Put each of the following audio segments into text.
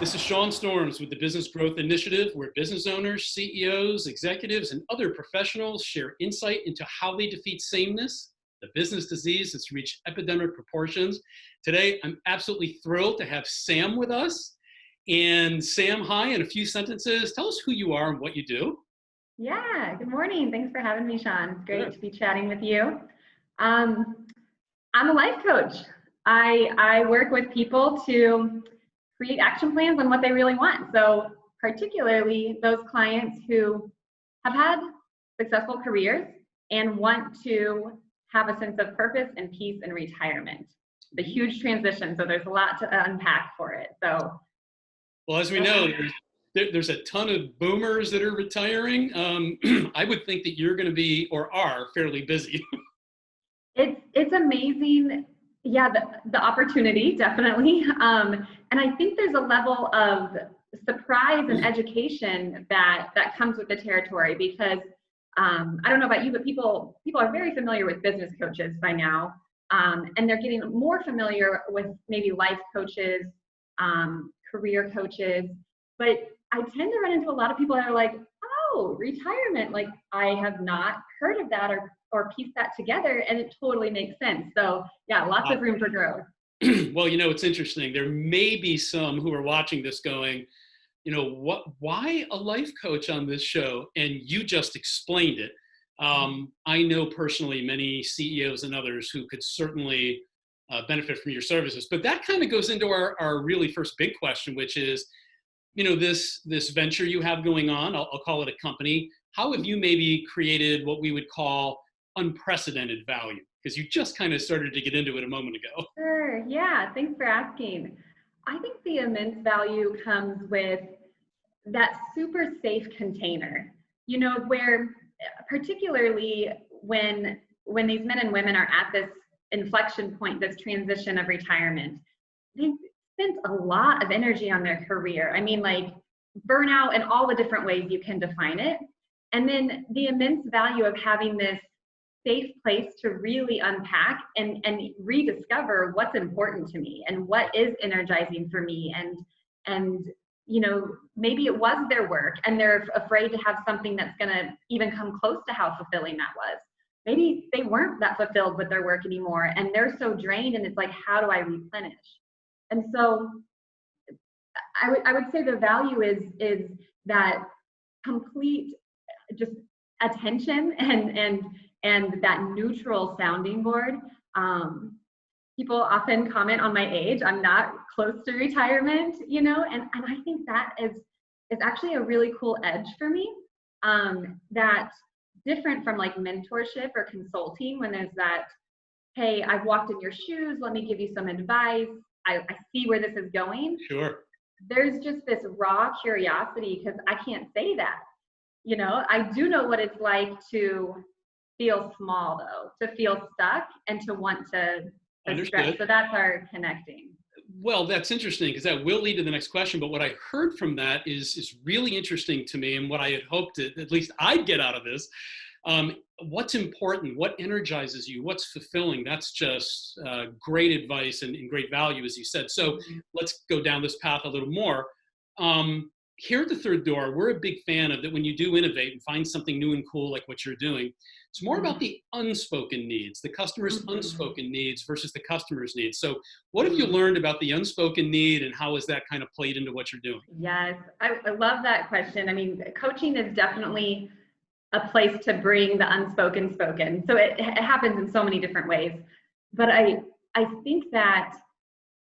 This is Sean Storms with the Business Growth Initiative, where business owners, CEOs, executives, and other professionals share insight into how they defeat sameness, the business disease that's reached epidemic proportions. Today, I'm absolutely thrilled to have Sam with us. And Sam, hi, in a few sentences, tell us who you are and what you do. Yeah, good morning. Thanks for having me, Sean. It's great to be chatting with you. I'm a life coach. I work with people to create action plans on what they really want. So particularly those clients who have had successful careers and want to have a sense of purpose and peace in retirement. The huge transition, so there's a lot to unpack for it. So, well, as we know, there's a ton of boomers that are retiring. I would think that you're going to be, or are, fairly busy. It's amazing. Yeah, the opportunity, definitely. And I think there's a level of surprise and education that comes with the territory because I don't know about you, but people are very familiar with business coaches by now. And they're getting more familiar with maybe life coaches, career coaches. But I tend to run into a lot of people that are like, oh, retirement, like I have not heard of that or pieced that together, and it totally makes sense. So yeah, lots of room for growth. Well, it's interesting. There may be some who are watching this going, why a life coach on this show? And you just explained it. I know personally many CEOs and others who could certainly benefit from your services. But that kind of goes into our really first big question, which is, this venture you have going on, I'll call it a company. How have you maybe created what we would call unprecedented value? Because you just kind of started to get into it a moment ago. Sure. Yeah. Thanks for asking. I think the immense value comes with that super safe container, where particularly when these men and women are at this inflection point, this transition of retirement, they've spent a lot of energy on their career. I mean, like burnout in all the different ways you can define it. And then the immense value of having this safe place to really unpack and rediscover what's important to me and what is energizing for me. And maybe it was their work and they're afraid to have something that's going to even come close to how fulfilling that was. Maybe they weren't that fulfilled with their work anymore and they're so drained and it's like, how do I replenish? And so I would say the value is that complete just attention and that neutral sounding board. People often comment on my age. I'm not close to retirement, and I think that is actually a really cool edge for me. That different from like mentorship or consulting when there's that, hey, I've walked in your shoes, let me give you some advice. I see where this is going. Sure. There's just this raw curiosity because I can't say that. I do know what it's like to feel small though, to feel stuck and to want to stretch. So that's our connecting. Well, that's interesting because that will lead to the next question. But what I heard from that is really interesting to me, and what I had hoped at least I'd get out of this. What's important? What energizes you? What's fulfilling? That's just great advice and great value, as you said. So let's go down this path a little more. Here at the Third Door, we're a big fan of that when you do innovate and find something new and cool like what you're doing. It's more about the unspoken needs, the customer's unspoken needs versus the customer's needs. So what have you learned about the unspoken need and how has that kind of played into what you're doing? Yes, I love that question. I mean, coaching is definitely a place to bring the unspoken spoken. So it happens in so many different ways. But I think that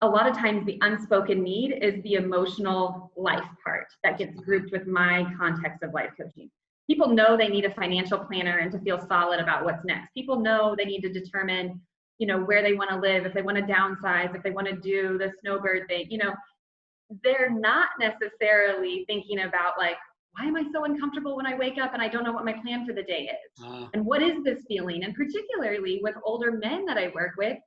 a lot of times the unspoken need is the emotional life part that gets grouped with my context of life coaching. People know they need a financial planner and to feel solid about what's next. People know they need to determine, where they want to live, if they want to downsize, if they want to do the snowbird thing. They're not necessarily thinking about like, why am I so uncomfortable when I wake up and I don't know what my plan for the day is? And what is this feeling? And particularly with older men that I work with,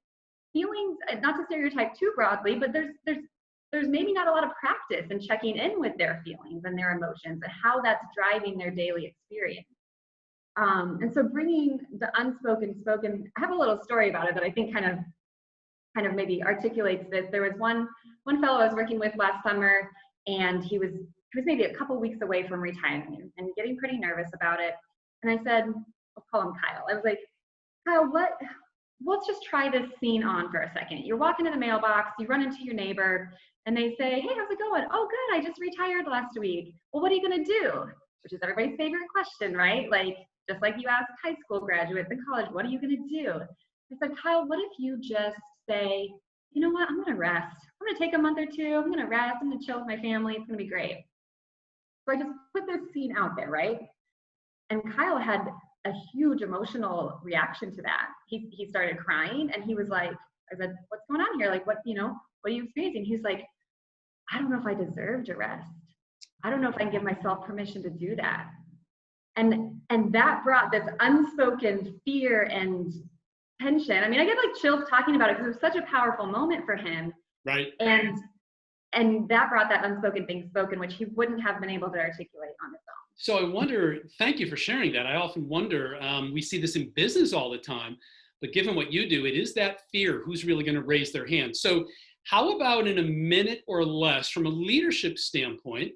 feelings, not to stereotype too broadly, but there's maybe not a lot of practice in checking in with their feelings and their emotions and how that's driving their daily experience. And so bringing the unspoken spoken, I have a little story about it that I think kind of maybe articulates this. There was one fellow I was working with last summer. and he was maybe a couple weeks away from retiring and getting pretty nervous about it. And I said, I'll call him Kyle. I was like, Kyle, let's just try this scene on for a second. You're walking to the mailbox, you run into your neighbor, and they say, hey, how's it going? Oh, good, I just retired last week. Well, what are you gonna do? Which is everybody's favorite question, right? Like, just like you ask high school graduates in college, what are you gonna do? I said, Kyle, what if you just say, you know what, I'm gonna rest. I'm gonna take a month or two, I'm gonna rest, I'm gonna chill with my family, it's gonna be great. So I just put this scene out there, right? And Kyle had a huge emotional reaction to that. He started crying and he was like, I said, what's going on here? Like, what are you experiencing? He's like, I don't know if I deserve to rest. I don't know if I can give myself permission to do that. And that brought this unspoken fear and tension. I mean, I get like chills talking about it because it was such a powerful moment for him. Right. And that brought that unspoken thing spoken, which he wouldn't have been able to articulate on his own. So I wonder, thank you for sharing that. I often wonder, we see this in business all the time, but given what you do, it is that fear, who's really going to raise their hand. So how about in a minute or less, from a leadership standpoint,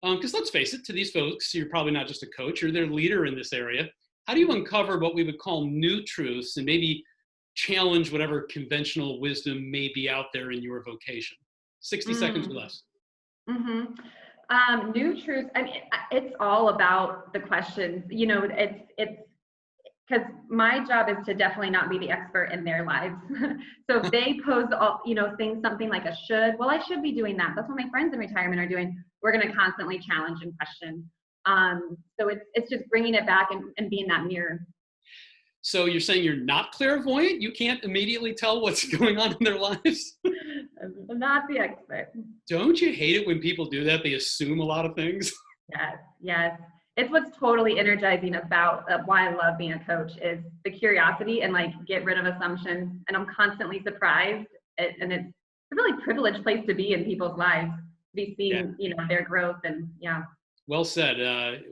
because let's face it, to these folks, you're probably not just a coach, you're their leader in this area. How do you uncover what we would call new truths and maybe challenge whatever conventional wisdom may be out there in your vocation? 60 seconds or less. New truths. I mean, it's all about the questions. It's because my job is to definitely not be the expert in their lives. So if they pose all, things, something like a should, well, I should be doing that. That's what my friends in retirement are doing. We're going to constantly challenge and question. So it's just bringing it back and being that mirror. So you're saying you're not clairvoyant? You can't immediately tell what's going on in their lives? I'm not the expert. Don't you hate it when people do that? They assume a lot of things. Yes. It's what's totally energizing about why I love being a coach is the curiosity and like get rid of assumptions. And I'm constantly surprised. And it's a really privileged place to be in people's lives, to be seeing, their growth and yeah. Well said.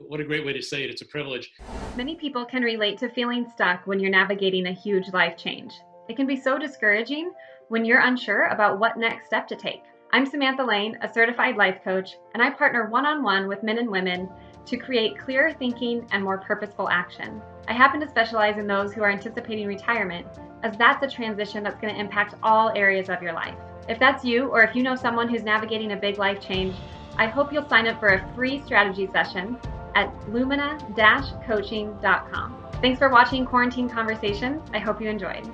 What a great way to say it. It's a privilege. Many people can relate to feeling stuck when you're navigating a huge life change. It can be so discouraging when you're unsure about what next step to take. I'm Samantha Lane, a certified life coach, and I partner one-on-one with men and women to create clearer thinking and more purposeful action. I happen to specialize in those who are anticipating retirement, as that's a transition that's going to impact all areas of your life. If that's you, or if you know someone who's navigating a big life change, I hope you'll sign up for a free strategy session at lumina-coaching.com. Thanks for watching Quarantine Conversations. I hope you enjoyed.